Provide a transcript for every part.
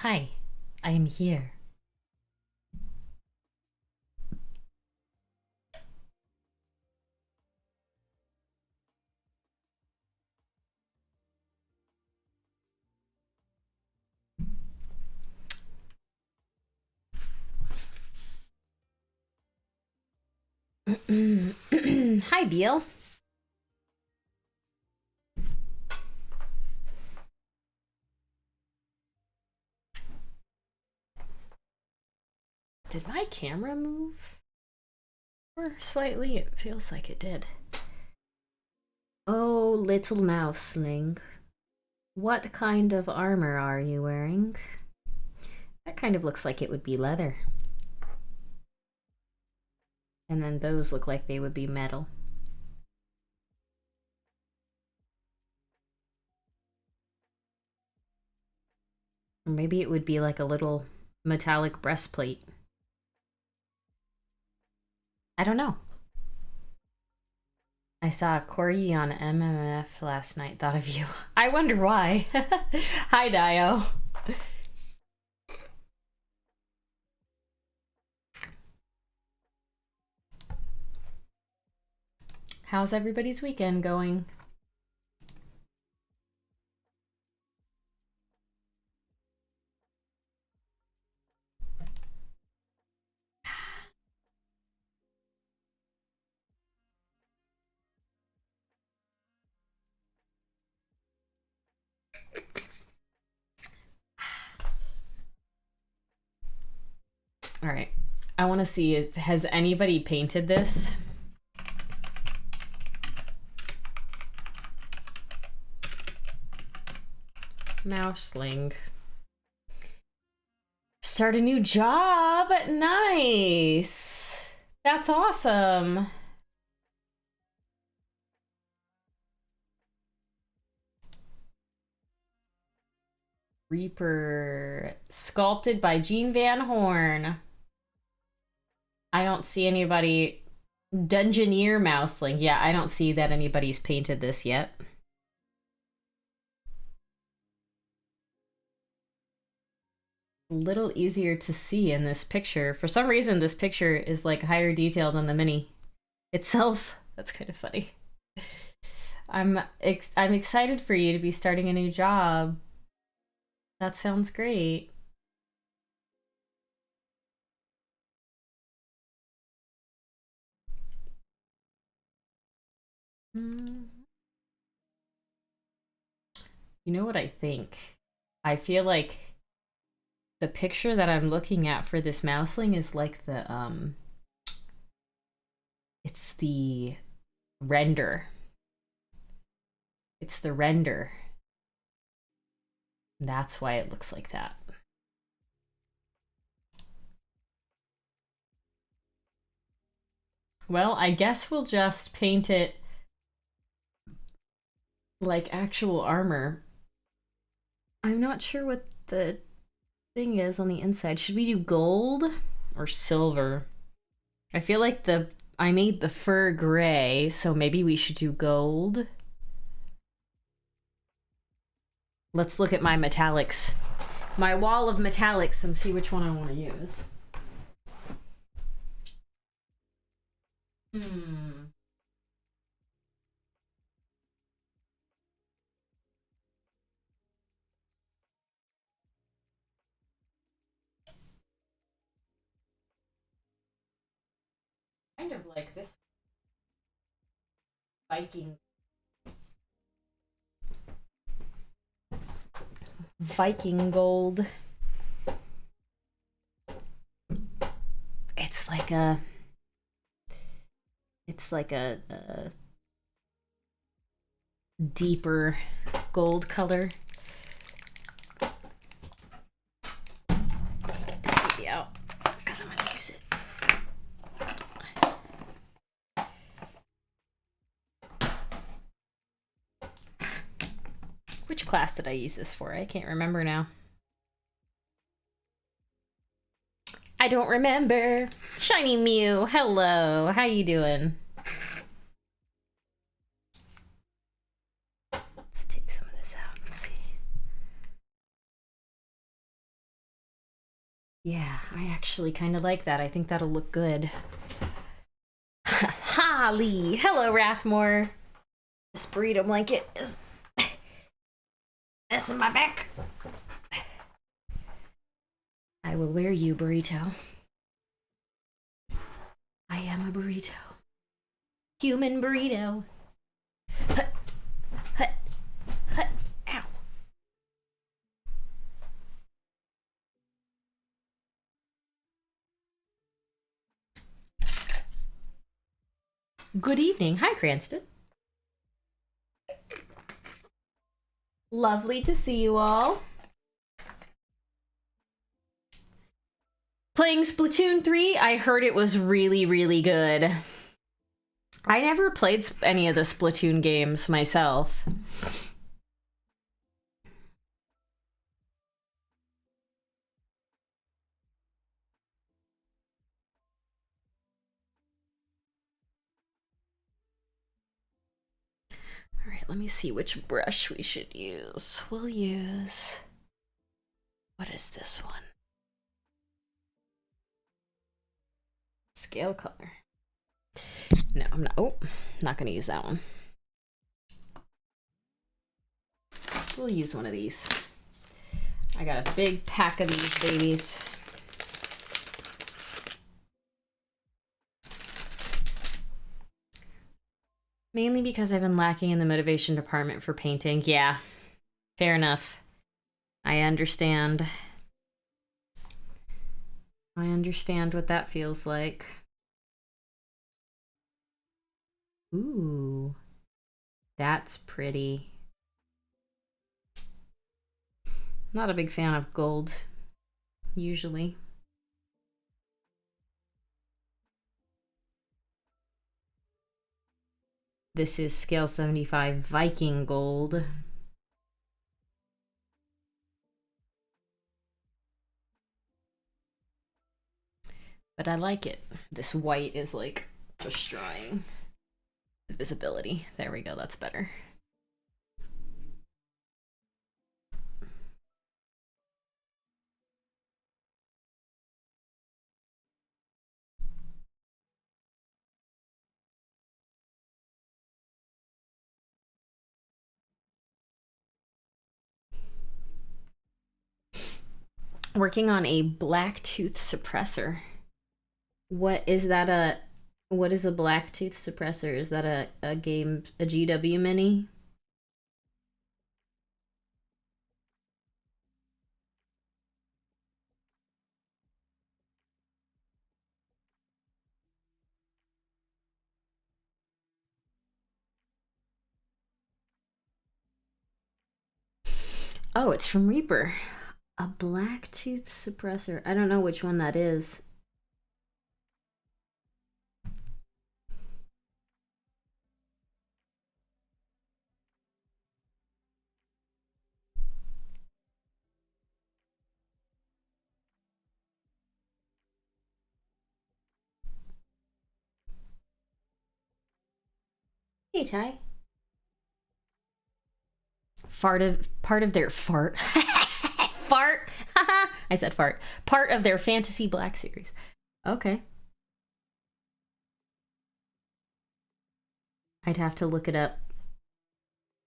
hi. I am here. Hi, Beal. Did my camera move? Or slightly? It feels like it did. Oh, little Mousling. What kind of armor are you wearing? That kind of looks like it would be leather. And then those look like they would be metal. Or maybe it would be like a little metallic breastplate. I don't know. I saw Corey on MMF last night. Thought of you. I wonder why. Hi, Dio. How's everybody's weekend going? All right. I want to see if has anybody painted this? Mousling. Start a new job. Nice. That's awesome. Reaper sculpted by Jean Van Horn. I don't see anybody. Dungeoneer Mousling. Yeah, I don't see that anybody's painted this yet. A little easier to see in this picture. For some reason, this picture is like higher detail than the mini itself. That's kind of funny. I'm excited for you to be starting a new job. That sounds great. You know what I think? I feel like the picture that I'm looking at for this Mousling is like the it's the render. It's the render. That's why it looks like that. Well, I guess we'll just paint it like actual armor. I'm not sure what the thing is on the inside. Should we do gold or silver? I feel like I made the fur gray, so maybe we should do gold. Let's look at my metallics. My wall of metallics and see which one I want to use. Kind of like this Viking gold. It's like a deeper gold color. This baby out because I'm gonna use it. Which class did I use this for? I can't remember now. I don't remember. Shiny Mew, hello. How you doing? Let's take some of this out and see. Yeah, I actually kind of like that. I think that'll look good. Holly! Hello, Rathmore! This burrito blanket is messing my back. I will wear you, burrito. I am a burrito. Human burrito. Hut, hut, hut, ow. Good evening. Hi, Cranston. Lovely to see you all. Playing Splatoon 3, I heard it was really, really good. I never played any of the Splatoon games myself. All right, let me see which brush we should use. We'll use... What is this one? Scale color. No, I'm not. Oh, not going to use that one. We'll use one of these. I got a big pack of these babies. Mainly because I've been lacking in the motivation department for painting. Yeah, fair enough. I understand. I understand what that feels like. Ooh, that's pretty. Not a big fan of gold, usually. This is scale 75 Viking gold. But I like it. This white is like destroying the visibility. There we go, that's better. Working on a black tooth suppressor. What is that? What is a black tooth suppressor? Is that a game, a GW mini? Oh, it's from Reaper. A black tooth suppressor. I don't know which one that is. Hey, Ty. Part of their fart. Fart. I said fart. Part of their Fantasy Black series. Okay. I'd have to look it up.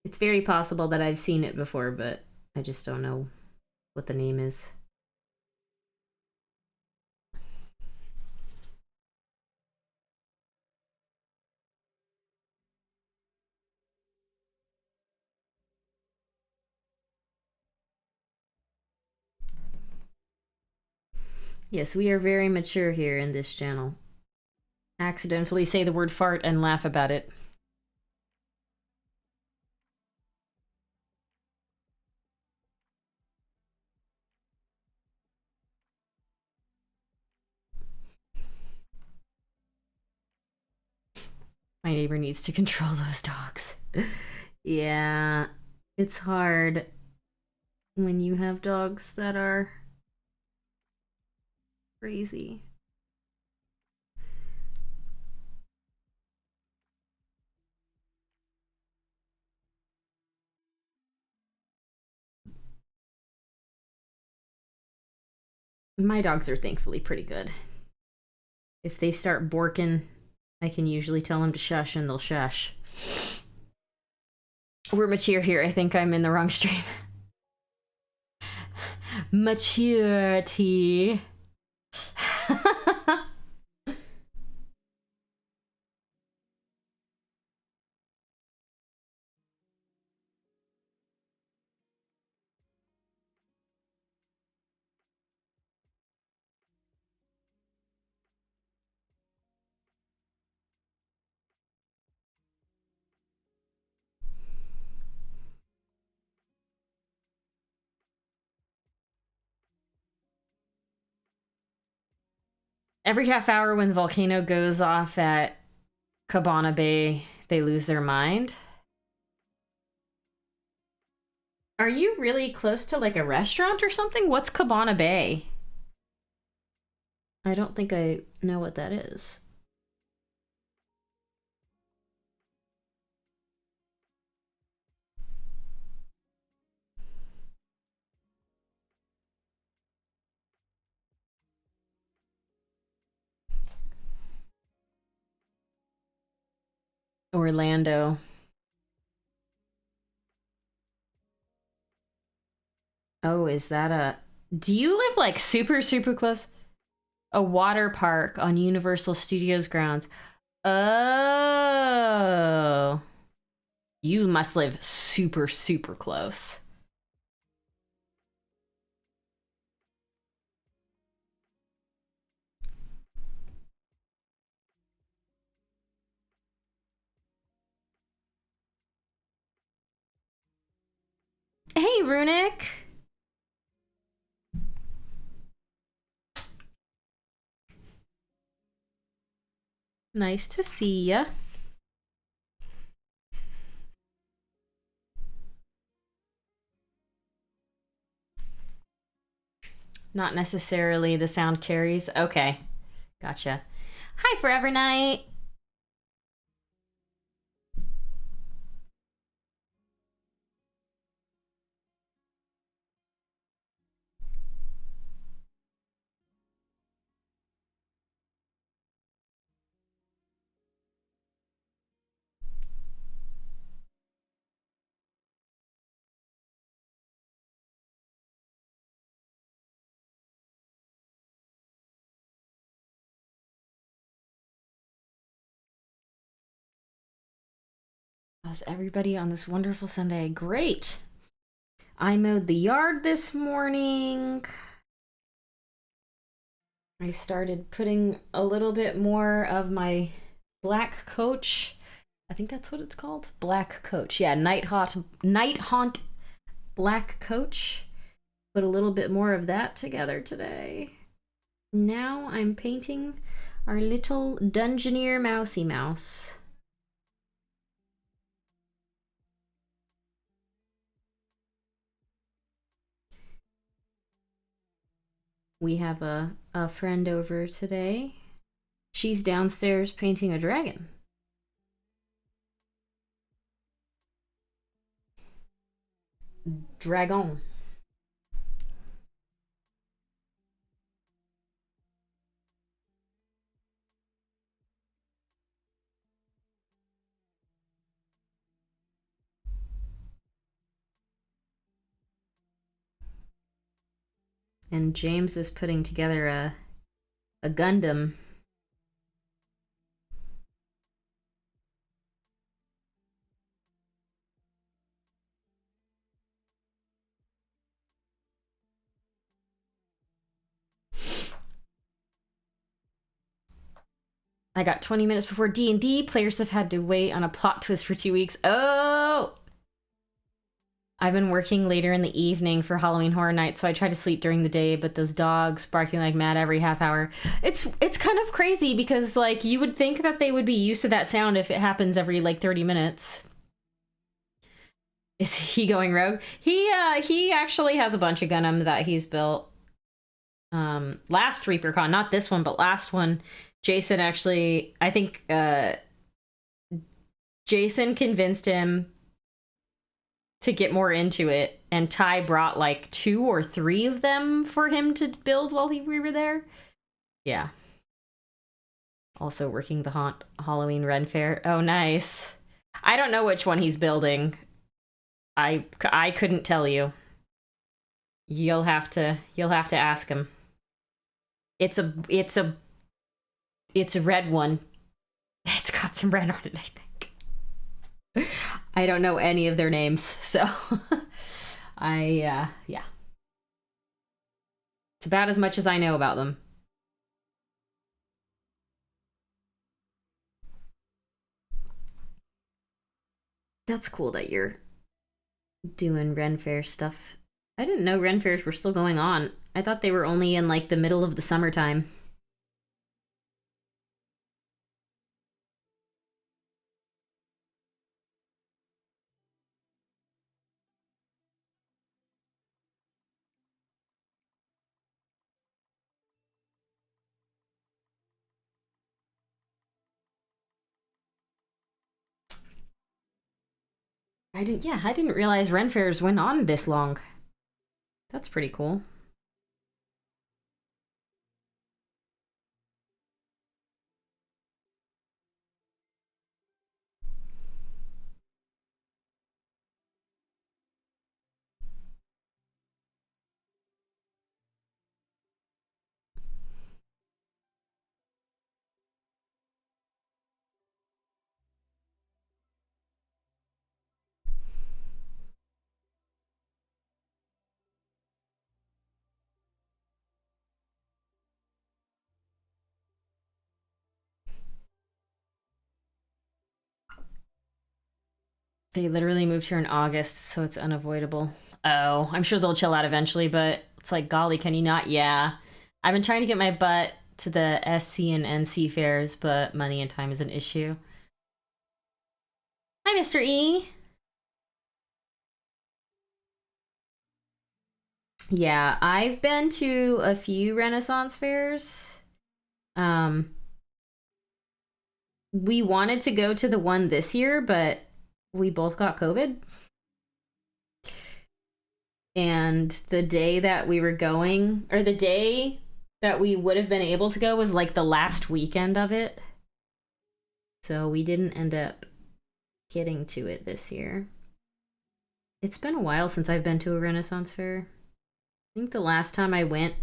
It's very possible that I've seen it before, but I just don't know what the name is. Yes, we are very mature here in this channel. Accidentally say the word fart and laugh about it. My neighbor needs to control those dogs. Yeah, it's hard when you have dogs that are crazy. My dogs are thankfully pretty good. If they start borking, I can usually tell them to shush and they'll shush. We're mature here. I think I'm in the wrong stream. Maturity. Every half hour when the volcano goes off at Cabana Bay, they lose their mind. Are you really close to like a restaurant or something? What's Cabana Bay? I don't think I know what that is. Orlando. Oh, is that a... Do you live like super, super close? A water park on Universal Studios grounds. Oh. You must live super, super close. Hey, Runic. Nice to see ya. Not necessarily the sound carries. Okay. Gotcha. Hi, Forever Night. How's everybody on this wonderful Sunday? Great. I mowed the yard this morning. I started putting a little bit more of my black coach. I think that's what it's called. Black coach. Yeah, night haunt black coach. Put a little bit more of that together today. Now I'm painting our little Dungeoneer Mousy Mouse. We have a friend over today. She's downstairs painting a dragon. Dragon. And James is putting together a Gundam. I got 20 minutes before D&D. Players have had to wait on a plot twist for 2 weeks. Oh! I've been working later in the evening for Halloween Horror Night, so I try to sleep during the day, but those dogs barking like mad every half hour. It's kind of crazy because, like, you would think that they would be used to that sound if it happens every, like, 30 minutes. Is he going rogue? He actually has a bunch of Gundam that he's built. Last ReaperCon, not this one, but last one, Jason actually, I think, Jason convinced him to get more into it and Ty brought like 2 or 3 of them for him to build while we were there. Yeah. Also working the Halloween Ren Fair. Oh, nice. I don't know which one he's building. I couldn't tell you. You'll have to ask him. It's a red one. It's got some red on it, I think. I don't know any of their names, so yeah. It's about as much as I know about them. That's cool that you're doing Ren Fair stuff. I didn't know Ren Fairs were still going on. I thought they were only in like the middle of the summertime. I didn't realize Ren Fairs went on this long. That's pretty cool. They literally moved here in August, so it's unavoidable. Oh, I'm sure they'll chill out eventually, but it's like, golly, can you not? Yeah. I've been trying to get my butt to the SC and NC fairs, but money and time is an issue. Hi, Mr. E. Yeah, I've been to a few Renaissance fairs. We wanted to go to the one this year, but we both got COVID. And the day that we were going, or the day that we would have been able to go, was like the last weekend of it. So we didn't end up getting to it this year. It's been a while since I've been to a Renaissance fair. I think the last time I went,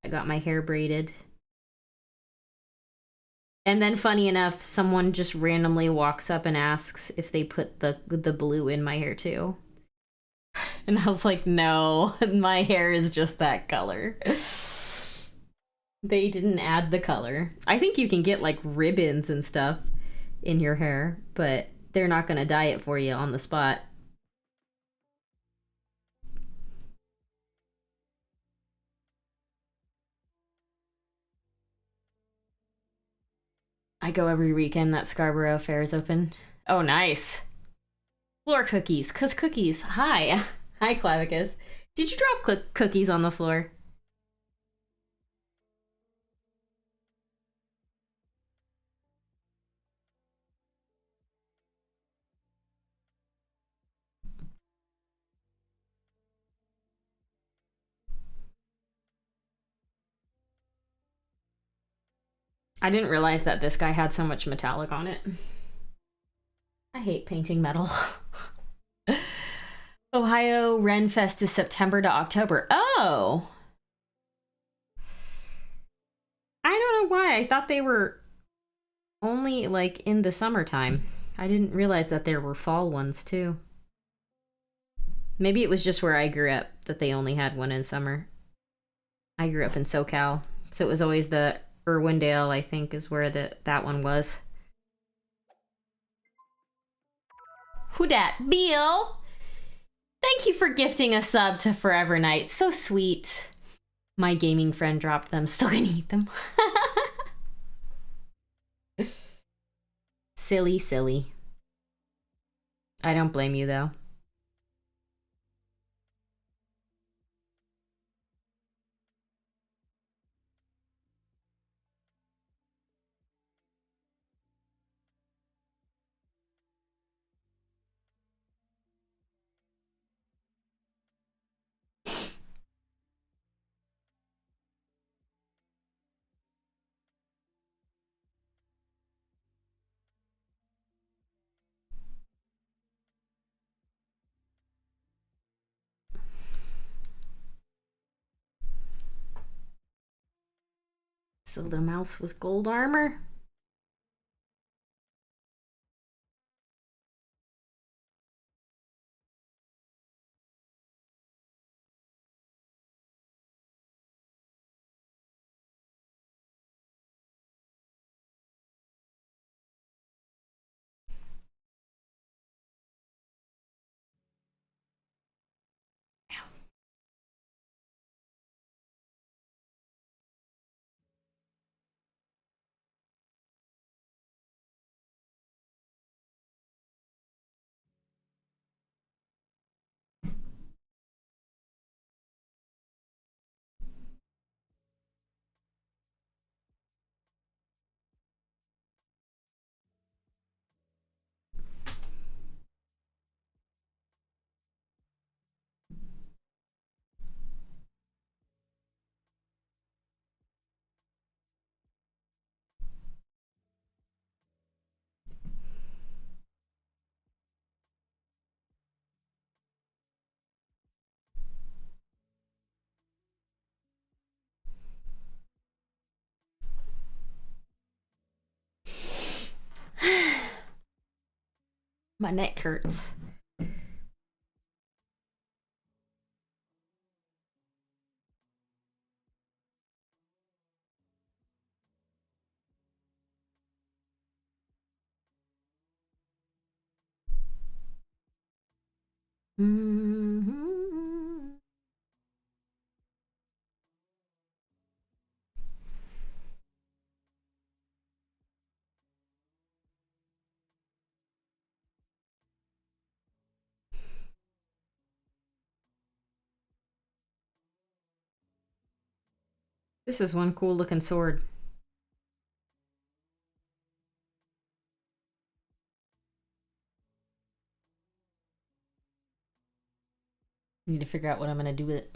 I got my hair braided. And then, funny enough, someone just randomly walks up and asks if they put the blue in my hair too. And I was like, no, my hair is just that color. They didn't add the color. I think you can get like ribbons and stuff in your hair, but they're not gonna dye it for you on the spot. I go every weekend that Scarborough Fair is open. Oh, nice. Floor cookies, cookies. Hi. Hi, Clavicus. Did you drop cookies on the floor? I didn't realize that this guy had so much metallic on it. I hate painting metal. Ohio Ren Fest is September to October. Oh! I don't know why. I thought they were only like in the summertime. I didn't realize that there were fall ones too. Maybe it was just where I grew up that they only had one in summer. I grew up in SoCal, so it was always the Irwindale, I think, is where that one was. Who dat? Beal! Thank you for gifting a sub to Forever Night. So sweet. My gaming friend dropped them. Still gonna eat them. Silly, silly. I don't blame you, though. It's a little mouse with gold armor. My neck hurts. Mm-hmm. This is one cool looking sword. Need to figure out what I'm gonna do with it.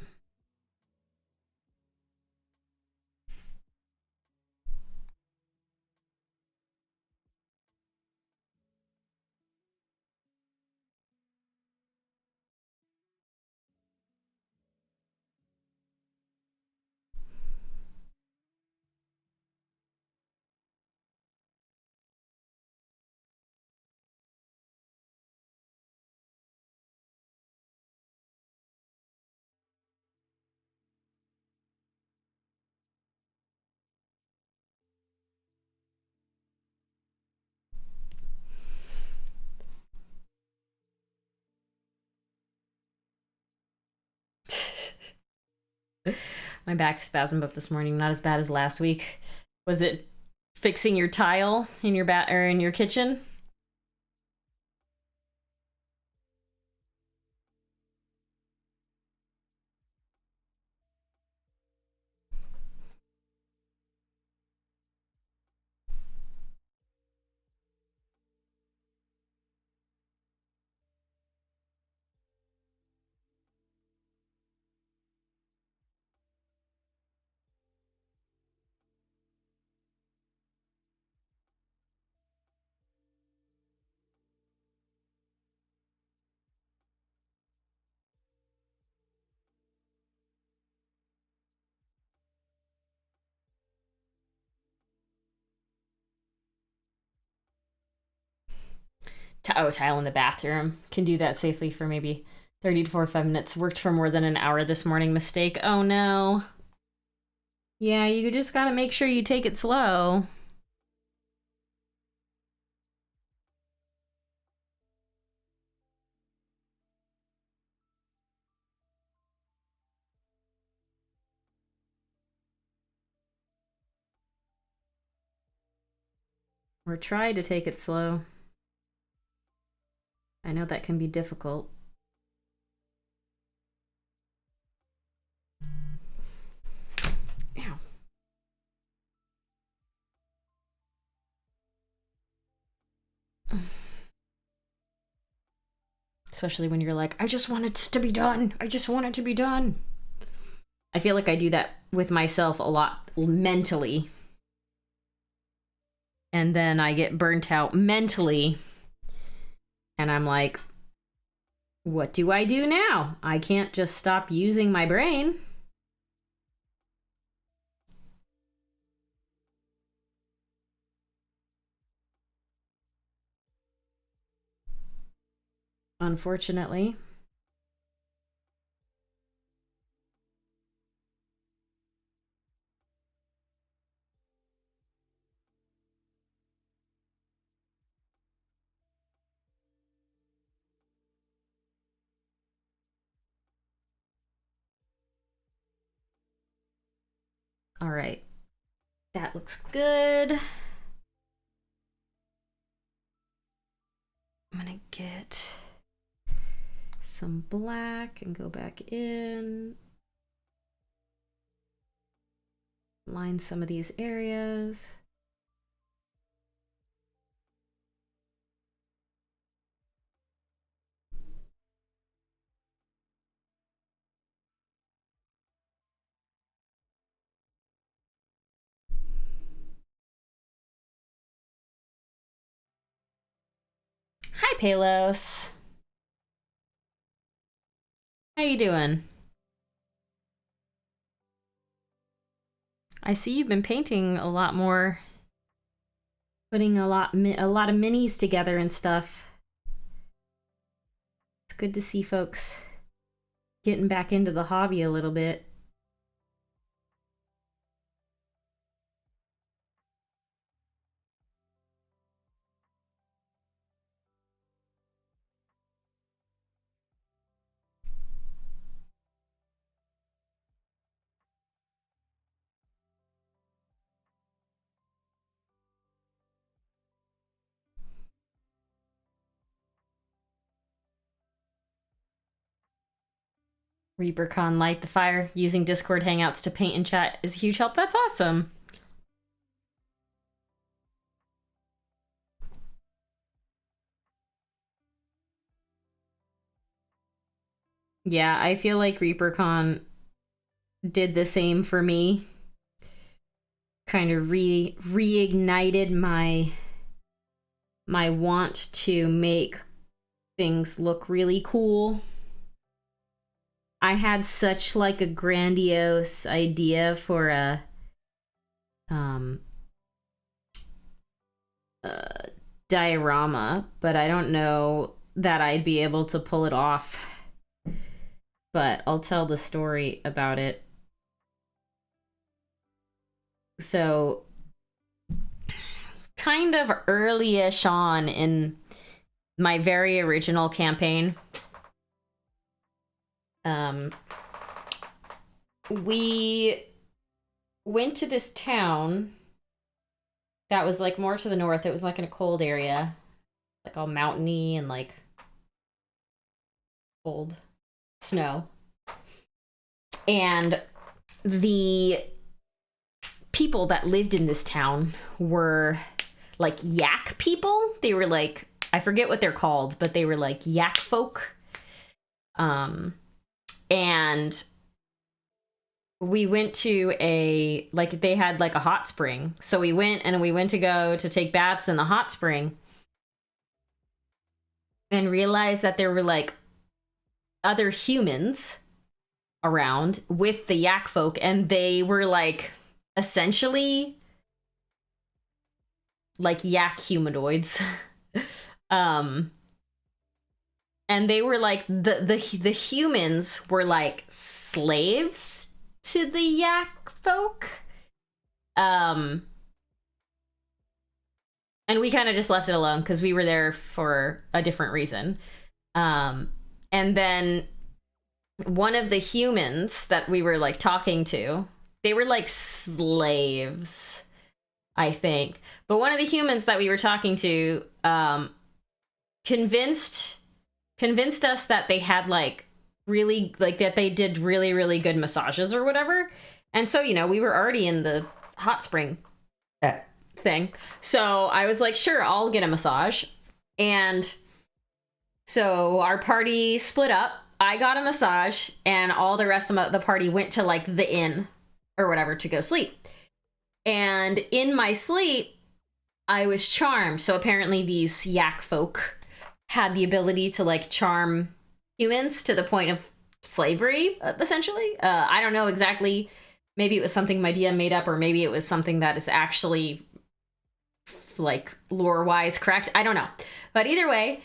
My back spasmed up this morning. Not as bad as last week. Was it fixing your tile in your or in your kitchen? Tile in the bathroom. Can do that safely for maybe 30 to 45 minutes. Worked for more than an hour this morning. Mistake. Oh no. Yeah, you just gotta make sure you take it slow. Or try to take it slow. I know that can be difficult. Ow. Especially when you're like, I just want it to be done. I just want it to be done. I feel like I do that with myself a lot mentally. And then I get burnt out mentally. And I'm like, what do I do now? I can't just stop using my brain. unfortunately. All right, that looks good. I'm gonna get some black and go back in. Line some of these areas. Hi, Palos. How you doing? I see you've been painting a lot more, putting a lot of minis together and stuff. It's good to see folks getting back into the hobby a little bit. ReaperCon light the fire. Using Discord Hangouts to paint and chat is a huge help. That's awesome. Yeah, I feel like ReaperCon did the same for me. Kind of reignited my want to make things look really cool. I had such like a grandiose idea for a diorama, but I don't know that I'd be able to pull it off. But I'll tell the story about it. So kind of early-ish on in my very original campaign, we went to this town that was like more to the north. It was like in a cold area, like all mountainy and like cold snow. And the people that lived in this town were like yak people. They were like, I forget what they're called, but they were like yak folk. And we went to a, like, they had like a hot spring. So we went to go to take baths in the hot spring and realized that there were like other humans around with the yak folk, and they were like essentially like yak humanoids. And they were like the humans were like slaves to the yak folk. And we kind of just left it alone because we were there for a different reason. And then one of the humans that we were like talking to, they were like slaves, I think. But one of the humans that we were talking to convinced us that they had like really, like that they did really, really good massages or whatever. And so, you know, we were already in the hot spring thing. So I was like, sure, I'll get a massage. And so our party split up. I got a massage and all the rest of the party went to like the inn or whatever to go sleep. And in my sleep, I was charmed. So apparently these yak folk had the ability to like charm humans to the point of slavery, essentially. I don't know exactly. Maybe it was something my DM made up, or maybe it was something that is actually like lore-wise correct. I don't know. But either way,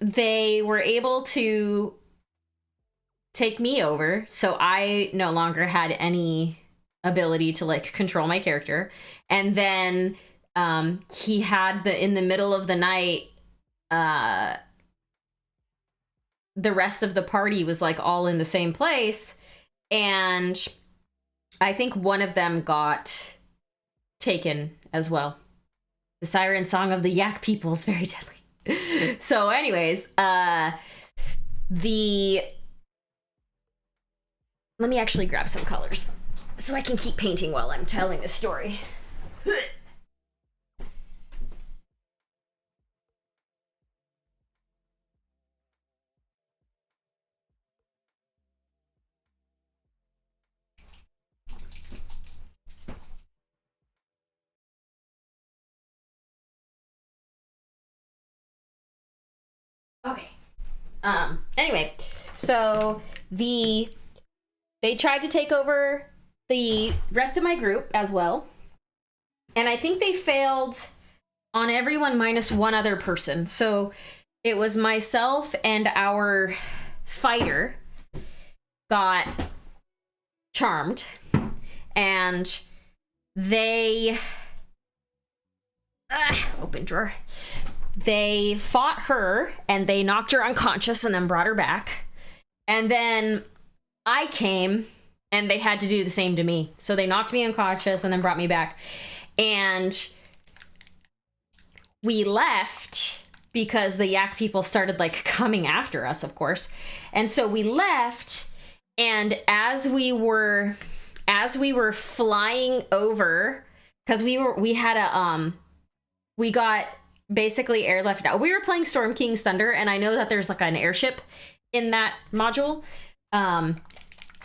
they were able to take me over, so I no longer had any ability to like control my character. And then he had in the middle of the night, the rest of the party was like all in the same place, and I think one of them got taken as well. The siren song of the yak people is very deadly. So anyways, let me actually grab some colors so I can keep painting while I'm telling this story. Okay. Anyway, so they tried to take over the rest of my group as well. And I think they failed on everyone minus one other person. So it was myself and our fighter got charmed, and they open drawer. They fought her and they knocked her unconscious and then brought her back. And then I came and they had to do the same to me. So they knocked me unconscious and then brought me back. And we left because the yak people started like coming after us, of course. And so we left, and as we were flying over, because we got basically airlift out. We were playing Storm King's Thunder, and I know that there's like an airship in that module.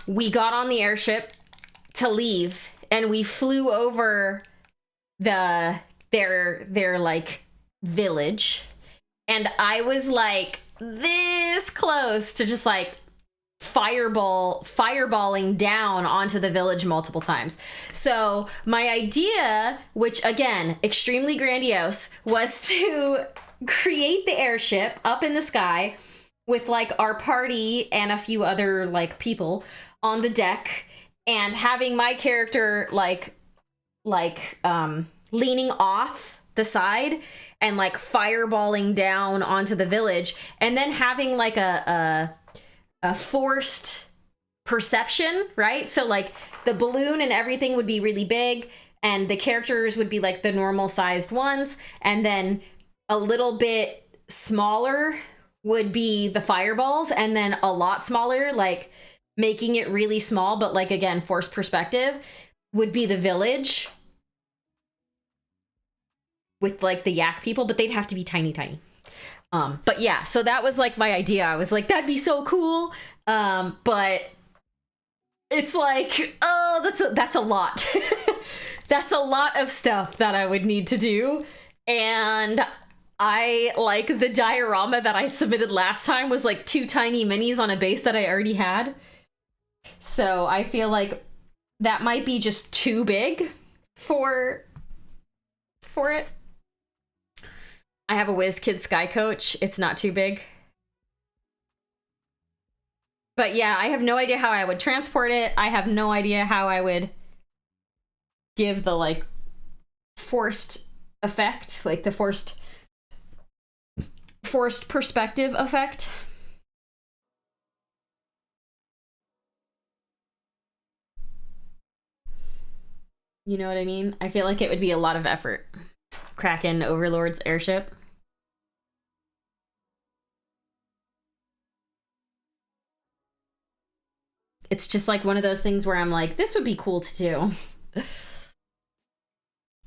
We got on the airship to leave, and we flew over their like village, and I was like this close to just like fireballing down onto the village multiple times. So my idea, which again, extremely grandiose, was to create the airship up in the sky with like our party and a few other like people on the deck, and having my character like leaning off the side and like fireballing down onto the village, and then having like a forced perception, right? So like the balloon and everything would be really big, and the characters would be like the normal sized ones, and then a little bit smaller would be the fireballs, and then a lot smaller, like making it really small, but like again, forced perspective, would be the village with like the yak people, but they'd have to be tiny. But yeah, so that was like my idea. I was like, that'd be so cool. But it's like, oh, that's a lot. That's a lot of stuff that I would need to do. And I like the diorama that I submitted last time was like 2 tiny minis on a base that I already had. So I feel like that might be just too big for it. I have a WizKid Sky Coach. It's not too big. But yeah, I have no idea how I would transport it. I have no idea how I would give the like forced effect, like the forced perspective effect. You know what I mean? I feel like it would be a lot of effort. Kraken Overlord's airship. It's just like one of those things where I'm like, this would be cool to do.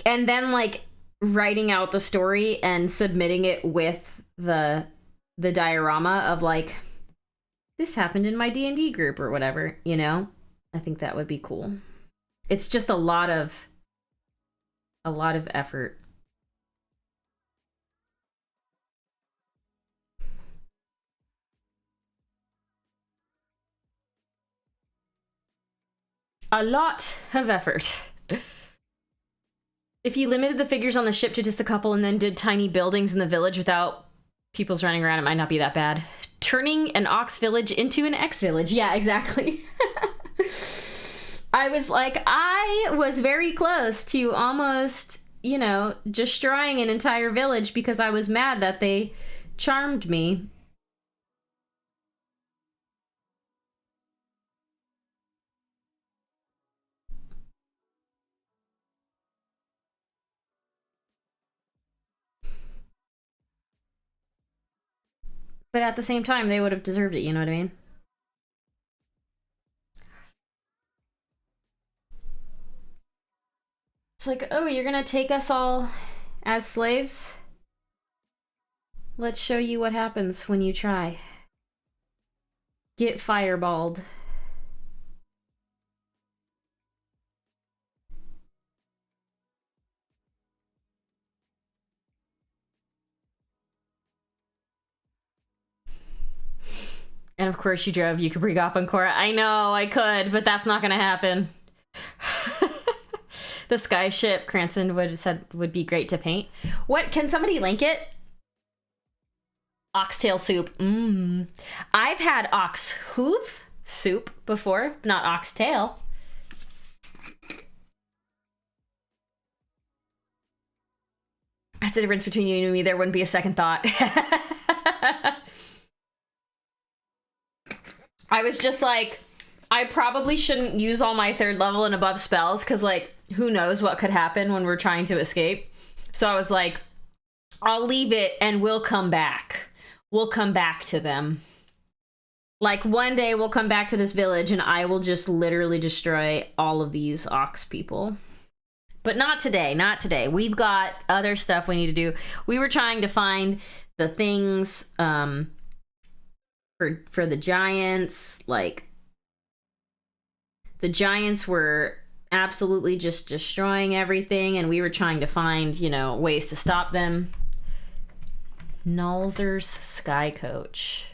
And then like writing out the story and submitting it with the diorama of like, this happened in my D&D group or whatever, you know? I think that would be cool. It's just a lot of effort. A lot of effort. If you limited the figures on the ship to just a couple and then did tiny buildings in the village without People's running around, it might not be that bad. Turning an ox village into an X village. Yeah, exactly. I was very close to almost, you know, destroying an entire village because I was mad that they charmed me. But at the same time, they would have deserved it, you know what I mean? It's like, oh, you're gonna take us all as slaves? Let's show you what happens when you try. Get fireballed. And of course you drove, you could bring up on Cora. I know, I could, but that's not gonna happen. The sky ship Cranston would be great to paint. What, can somebody link it? Oxtail soup. I've had ox hoof soup before, not oxtail. That's the difference between you and me. There wouldn't be a second thought. I was just like, I probably shouldn't use all my 3rd level and above spells because, like, who knows what could happen when we're trying to escape. So I was like, I'll leave it and we'll come back. We'll come back to them. Like, one day we'll come back to this village and I will just literally destroy all of these ox people. But not today, not today. We've got other stuff we need to do. We were trying to find the things for the giants. Like, the giants were absolutely just destroying everything, and we were trying to find, you know, ways to stop them. Nulzer's Sky Coach.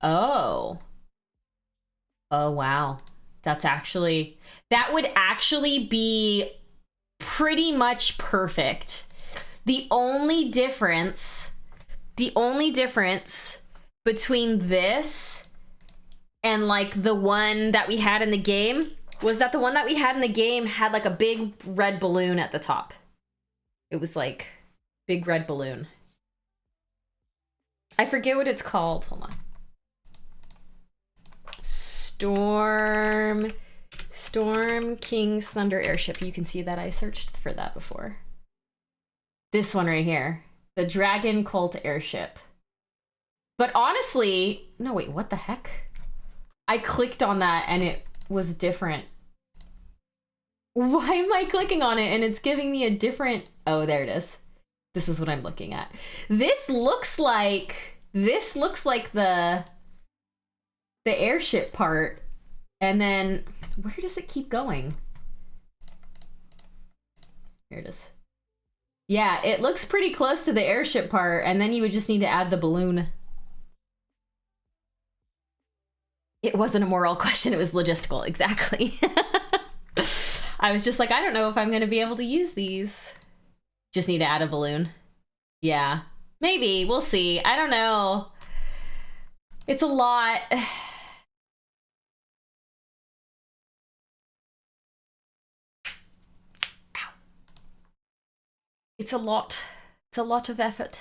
Oh. Oh, wow. That would actually be pretty much perfect. The only difference between this and, like, the one that we had in the game was that the one that we had in the game had, like, a big red balloon at the top. It was, like, big red balloon. I forget what it's called. Hold on. Storm King's Thunder Airship. You can see that I searched for that before. This one right here. The Dragon Colt Airship. But honestly, no, wait, what the heck? I clicked on that and it was different. Why am I clicking on it and it's giving me a different... Oh, there it is. This is what I'm looking at. This looks like the airship part. And then, where does it keep going? Here it is. Yeah, it looks pretty close to the airship part, and then you would just need to add the balloon. It wasn't a moral question, it was logistical, exactly. I was just like, I don't know if I'm gonna be able to use these. Just need to add a balloon. Yeah, maybe, we'll see. I don't know. It's a lot. It's a lot. It's a lot of effort.